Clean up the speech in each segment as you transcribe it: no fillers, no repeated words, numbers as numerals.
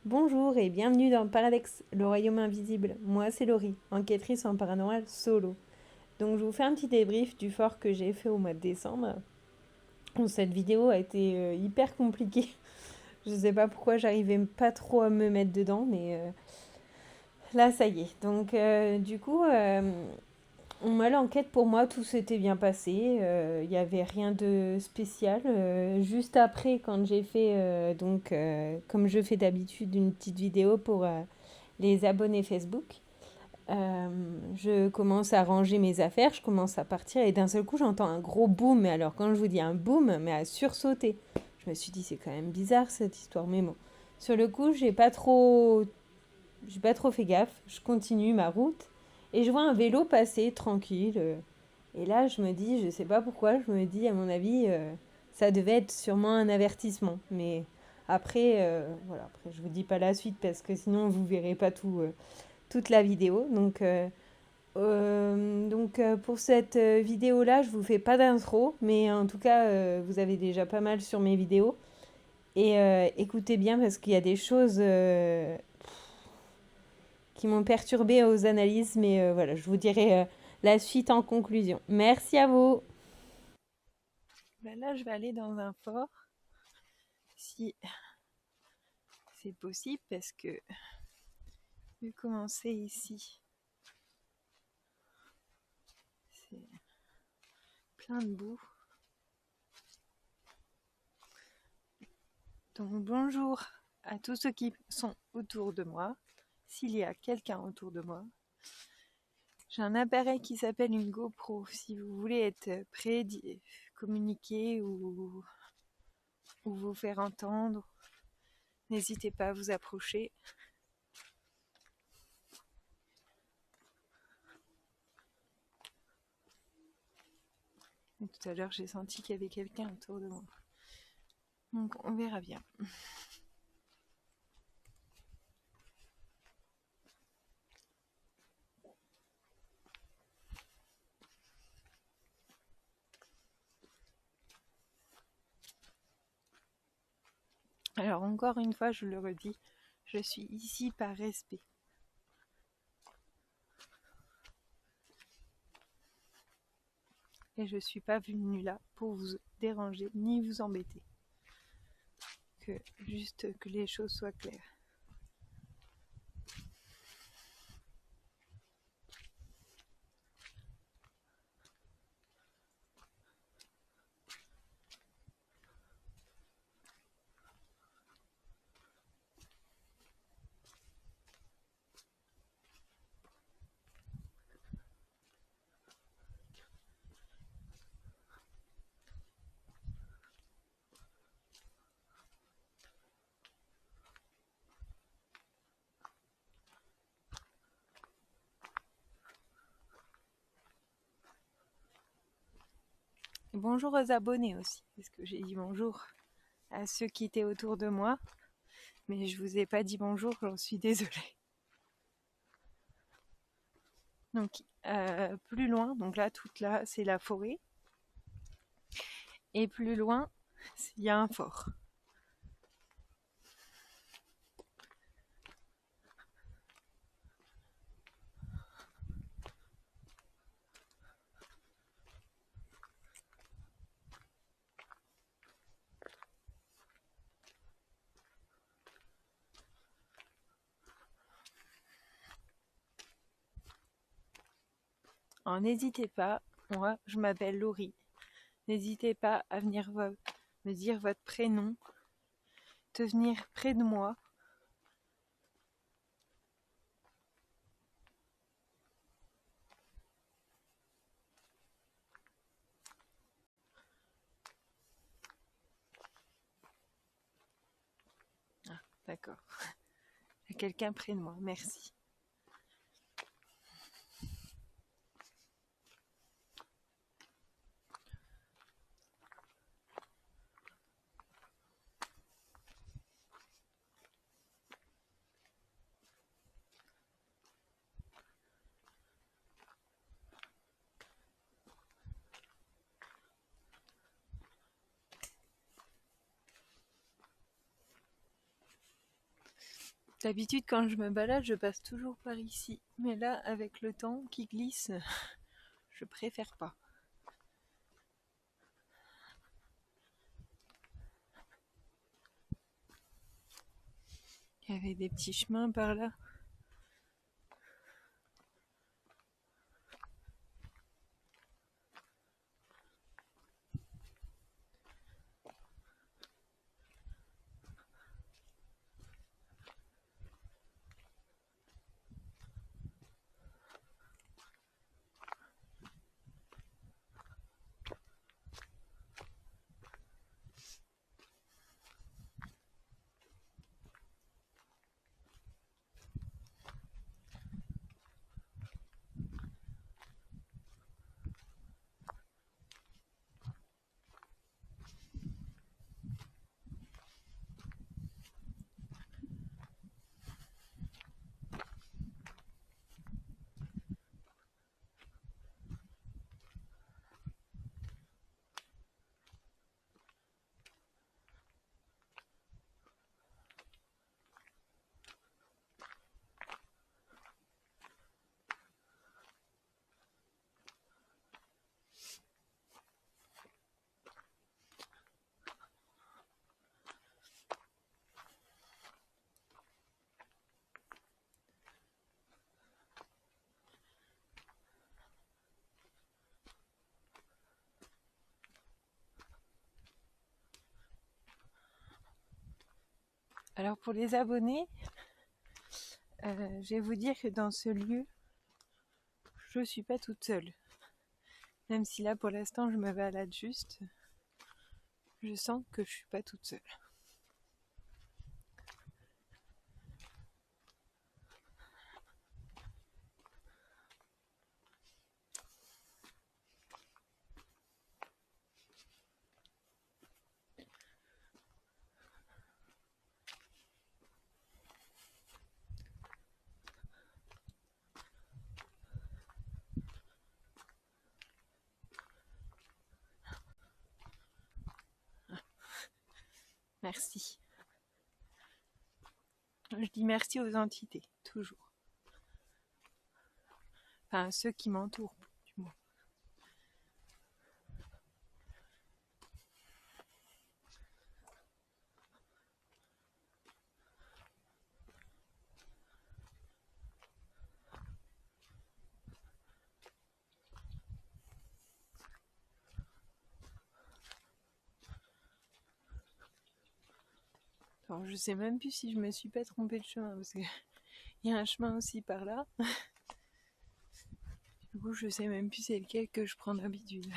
Bonjour et bienvenue dans Paradex, le royaume invisible. Moi, c'est Laurie, enquêtrice en paranormal solo. Donc, je vous fais un petit débrief du fort que j'ai fait au mois de décembre. Bon, cette vidéo a été hyper compliquée. Je sais pas pourquoi j'arrivais pas trop à me mettre dedans, mais là, ça y est. Donc, l'enquête pour moi, tout s'était bien passé. Il n'y avait rien de spécial. Juste après, quand j'ai fait, comme je fais d'habitude, une petite vidéo pour les abonnés Facebook. Euh, je commence à ranger mes affaires, je commence à partir et d'un seul coup j'entends un gros boom. Mais alors quand je vous dis un boom, mais à sursauter. Je me suis dit c'est quand même bizarre cette histoire, mais bon. Sur le coup j'ai pas trop fait gaffe. Je continue ma route et je vois un vélo passer tranquille. Et là je me dis, je sais pas pourquoi, je me dis à mon avis ça devait être sûrement un avertissement. Mais après voilà, après je vous dis pas la suite parce que sinon vous verrez pas toute la vidéo. Pour cette vidéo-là, je vous fais pas d'intro, mais en tout cas, vous avez déjà pas mal sur mes vidéos. Et écoutez bien parce qu'il y a des choses qui m'ont perturbée aux analyses, mais voilà, je vous dirai la suite en conclusion. Merci à vous. Ben là, je vais aller dans un fort, si c'est possible, parce que je vais commencer ici. C'est plein de boue. Donc bonjour à tous ceux qui sont autour de moi. S'il y a quelqu'un autour de moi, j'ai un appareil qui s'appelle une GoPro. Si vous voulez être prêt, communiquer ou vous faire entendre, n'hésitez pas à vous approcher. Et tout à l'heure, j'ai senti qu'il y avait quelqu'un autour de moi. Donc on verra bien. Alors encore une fois, je le redis, je suis ici par respect. Et je ne suis pas venue là pour vous déranger ni vous embêter. Juste que les choses soient claires. Et bonjour aux abonnés aussi, parce que j'ai dit bonjour à ceux qui étaient autour de moi, mais je vous ai pas dit bonjour, j'en suis désolée. Donc plus loin, donc là toute là c'est la forêt, et plus loin il y a un fort. Alors n'hésitez pas, moi je m'appelle Laurie, n'hésitez pas à venir me dire votre prénom, de venir près de moi. Ah, d'accord. Il y a quelqu'un près de moi, merci. D'habitude, quand je me balade, je passe toujours par ici. Mais là, avec le temps qui glisse, je préfère pas. Il y avait des petits chemins par là. Alors pour les abonnés, je vais vous dire que dans ce lieu, je suis pas toute seule. Même si là pour l'instant je me balade juste, je sens que je suis pas toute seule. Merci. Je dis merci aux entités, toujours. Enfin, ceux qui m'entourent, du moins. Alors, je sais même plus si je me suis pas trompée de chemin, parce qu'il y a un chemin aussi par là. Du coup, je sais même plus c'est lequel que je prends d'habitude.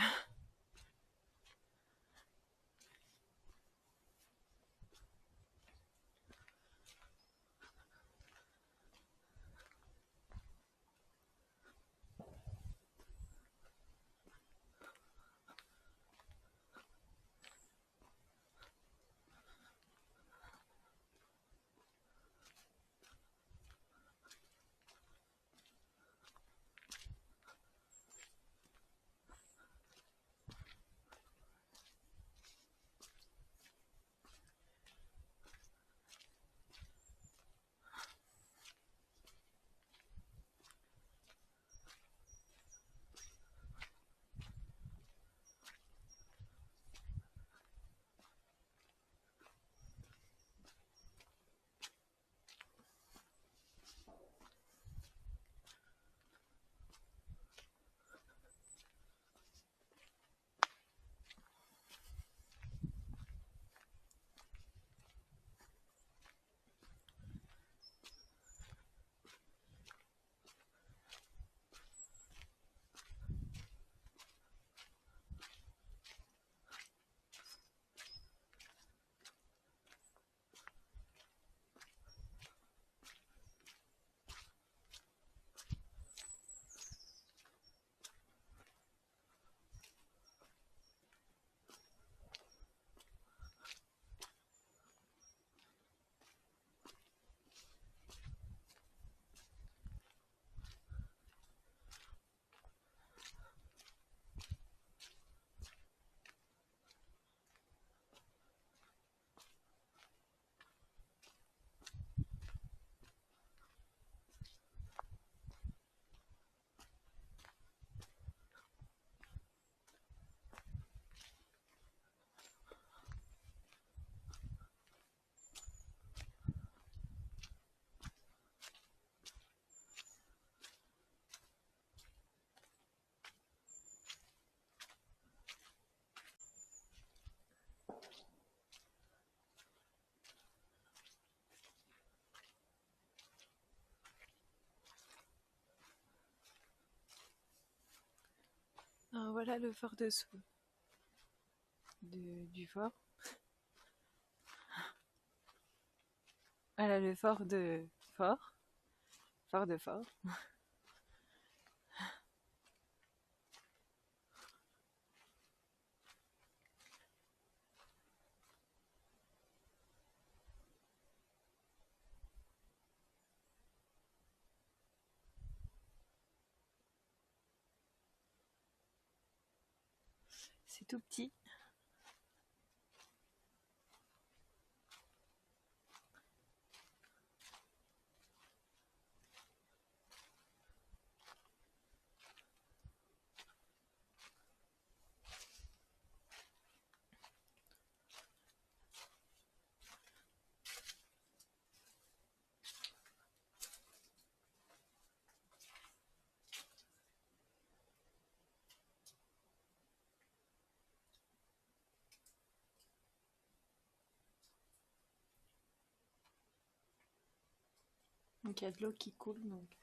voilà le fort dessous du fort. Voilà le fort de fort. Fort de fort. C'est tout petit. Donc il y a de l'eau qui coule. Donc.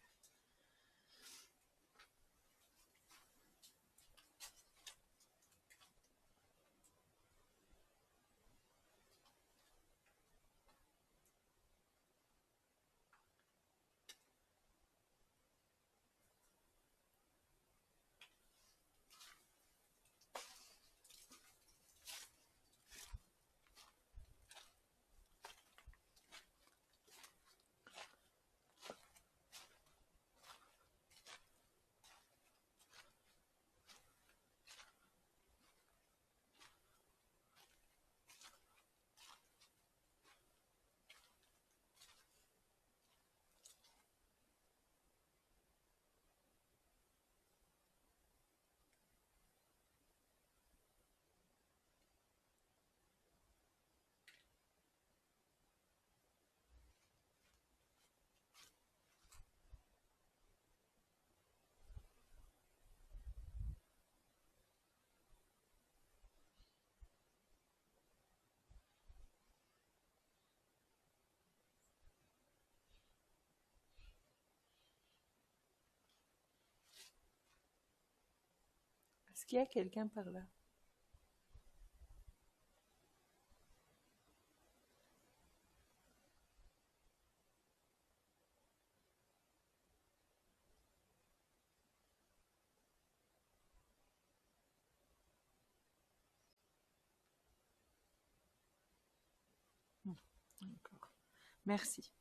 Est-ce qu'il y a quelqu'un par là? D'accord. Merci.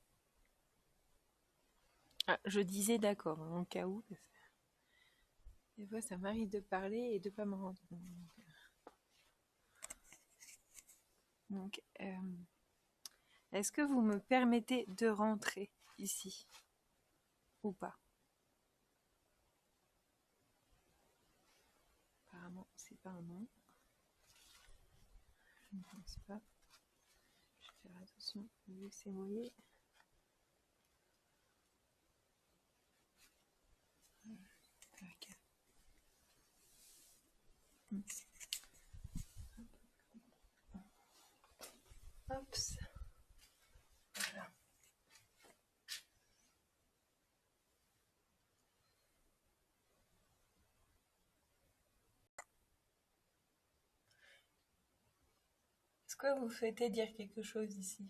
Ah, je disais d'accord, hein, au cas où. Parce que des fois, ça m'arrive de parler et de pas me rendre compte. Donc, est-ce que vous me permettez de rentrer ici ou pas? Apparemment, c'est pas un non. Je ne pense pas. Je vais faire attention vu que c'est mouillé. Okay. Oups. Voilà. Est-ce que vous souhaitez dire quelque chose ici?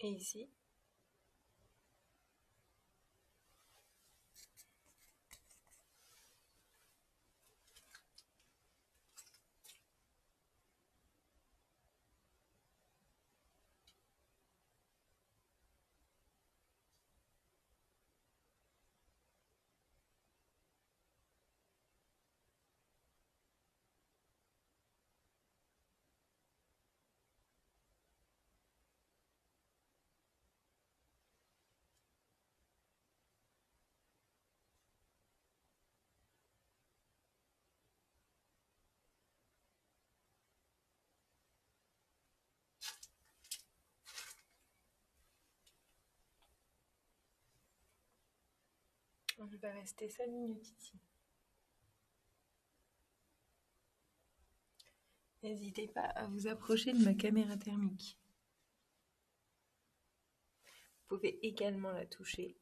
Et ici? Je vais rester 5 minutes ici. N'hésitez pas à vous approcher de ma caméra thermique. Vous pouvez également la toucher.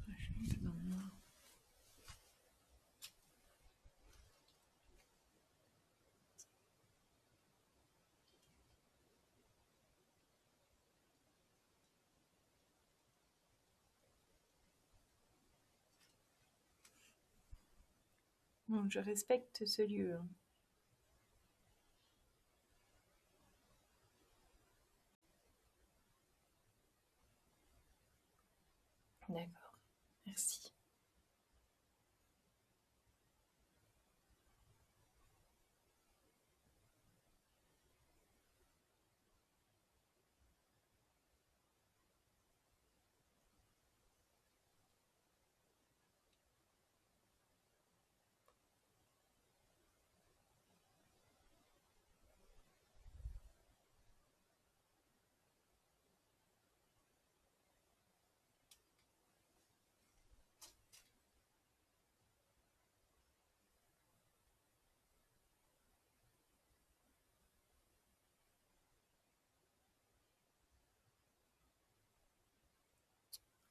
Je suis un peu dans le noir. Bon, je respecte ce lieu, hein. D'accord, merci.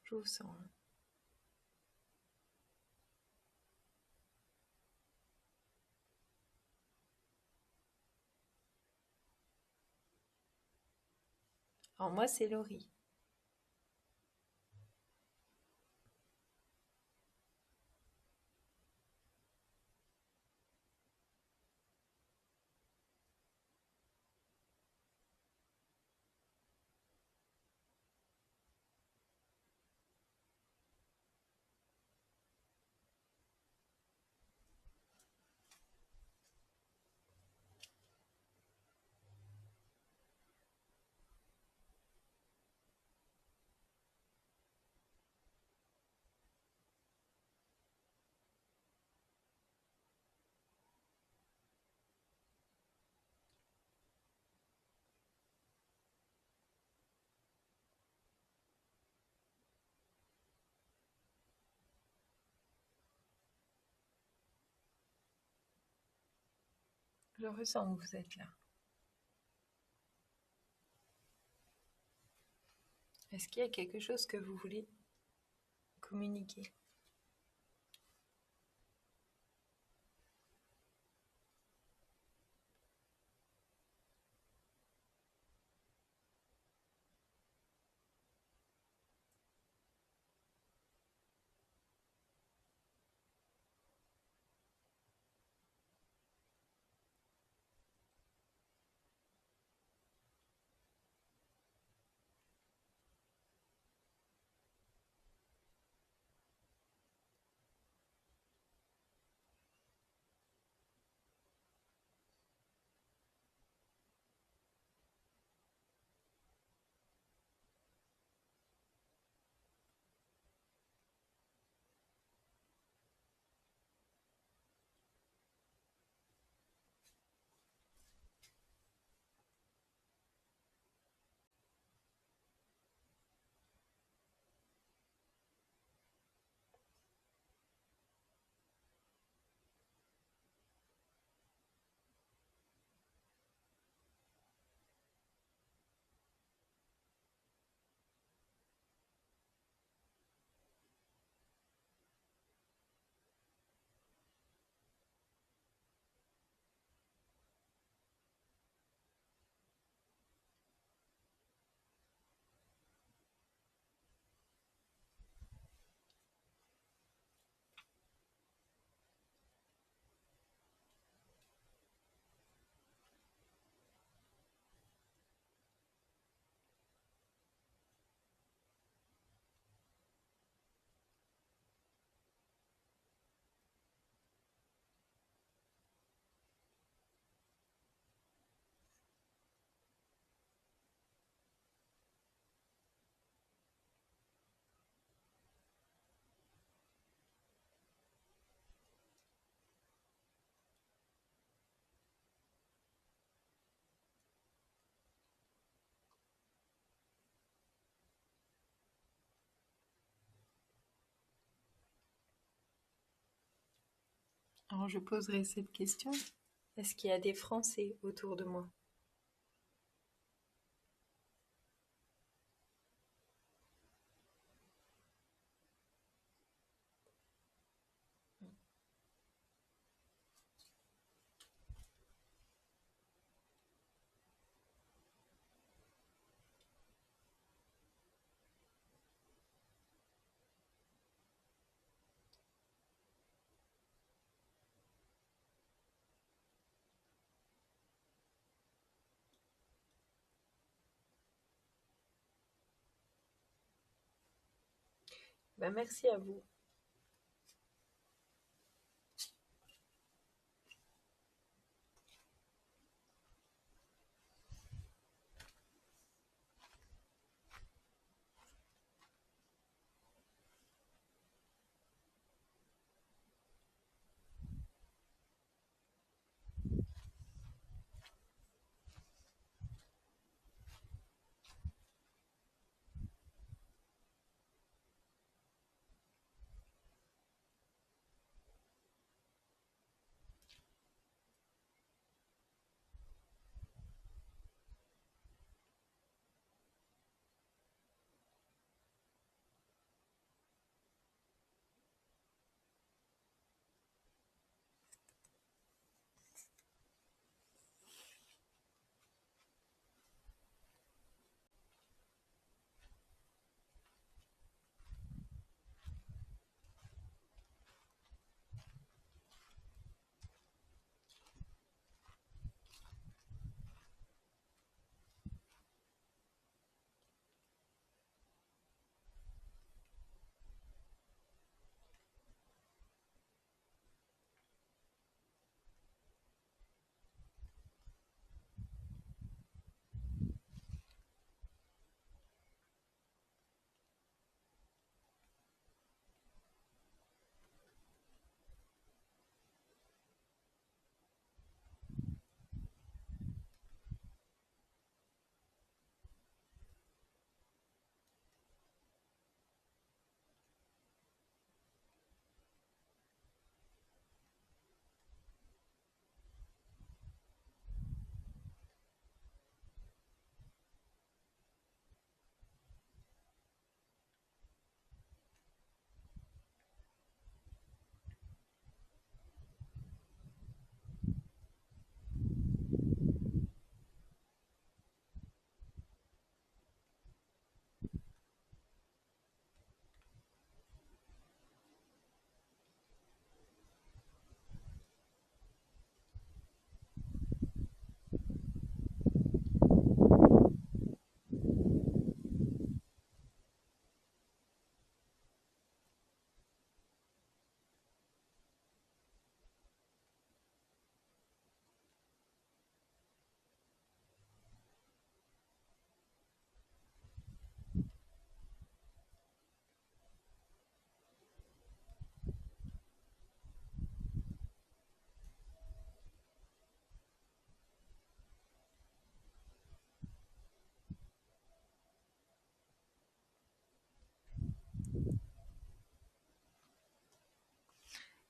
Je vous sens, hein. Alors moi, c'est Laurie. Je ressens que vous êtes là. Est-ce qu'il y a quelque chose que vous voulez communiquer? Alors je poserai cette question. Est-ce qu'il y a des Français autour de moi? Ben, merci à vous.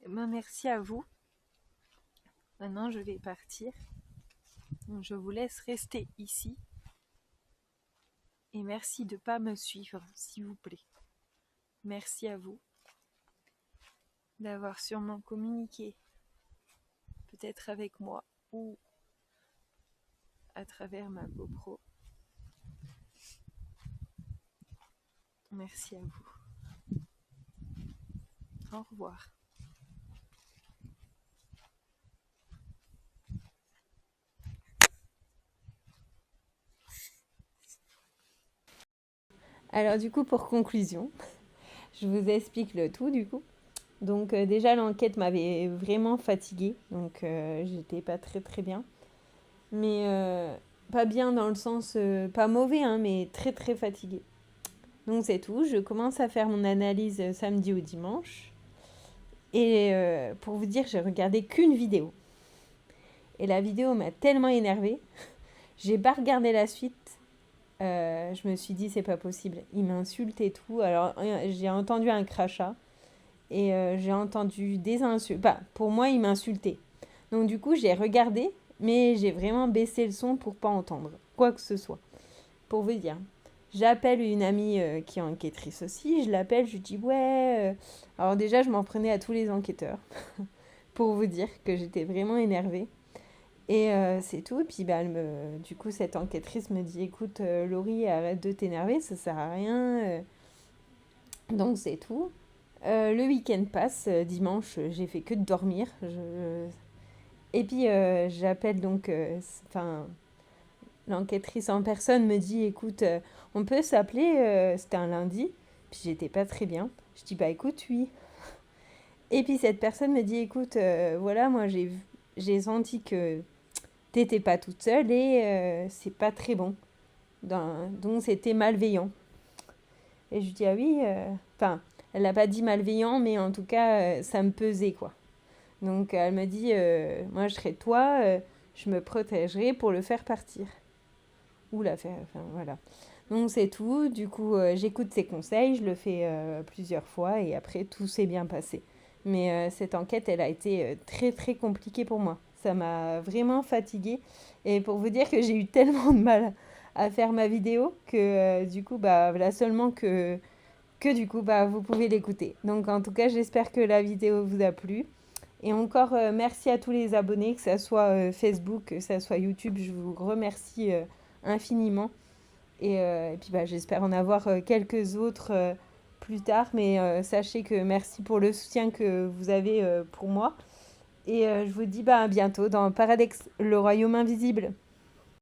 Ben, merci à vous. Maintenant, je vais partir. Donc, je vous laisse rester ici. Et merci de ne pas me suivre, s'il vous plaît. Merci à vous d'avoir sûrement communiqué, peut-être avec moi ou à travers ma GoPro. Merci à vous. Au revoir. Alors du coup, pour conclusion, je vous explique le tout du coup. Donc déjà, l'enquête m'avait vraiment fatiguée, donc j'étais pas très très bien. Mais pas bien dans le sens, pas mauvais, hein, mais très très fatiguée. Donc c'est tout, je commence à faire mon analyse samedi ou dimanche. Et pour vous dire, j'ai regardé qu'une vidéo. Et la vidéo m'a tellement énervée, j'ai pas regardé la suite. Je me suis dit, c'est pas possible. Il m'insulte et tout. Alors, j'ai entendu un crachat. et j'ai entendu des insultes. Bah, pour moi, il m'insultait. Donc du coup, j'ai regardé, mais j'ai vraiment baissé le son pour pas entendre quoi que ce soit. Pour vous dire. J'appelle une amie qui est enquêtrice aussi, je l'appelle, je lui dis ouais. Alors déjà, je m'en prenais à tous les enquêteurs pour vous dire que j'étais vraiment énervée. Et c'est tout. Et puis bah, du coup, cette enquêtrice me dit écoute, Laurie, arrête de t'énerver, ça sert à rien. Donc c'est tout. Le week-end passe, dimanche, j'ai fait que de dormir. Et puis j'appelle donc, enfin, l'enquêtrice en personne me dit écoute, on peut s'appeler, c'était un lundi, puis j'étais pas très bien. Je dis bah écoute, oui. Et puis cette personne me dit écoute, voilà, moi j'ai senti que t'étais pas toute seule et c'est pas très bon. Donc c'était malveillant. Et je dis ah oui, enfin, elle n'a pas dit malveillant, mais en tout cas, ça me pesait quoi. Donc elle me dit moi je serai toi, je me protégerai pour le faire partir. Ou la faire, enfin voilà. Donc c'est tout. Du coup, j'écoute ses conseils, je le fais plusieurs fois et après tout s'est bien passé. Mais cette enquête, elle a été très très compliquée pour moi. Ça m'a vraiment fatiguée. Et pour vous dire que j'ai eu tellement de mal à faire ma vidéo que du coup, bah voilà seulement que du coup, bah vous pouvez l'écouter. Donc en tout cas, j'espère que la vidéo vous a plu. Et encore, merci à tous les abonnés, que ce soit Facebook, que ce soit YouTube. Je vous remercie infiniment. Et puis bah, j'espère en avoir quelques autres plus tard. Mais sachez que merci pour le soutien que vous avez pour moi. Et je vous dis bah, à bientôt dans Paradex, le royaume invisible.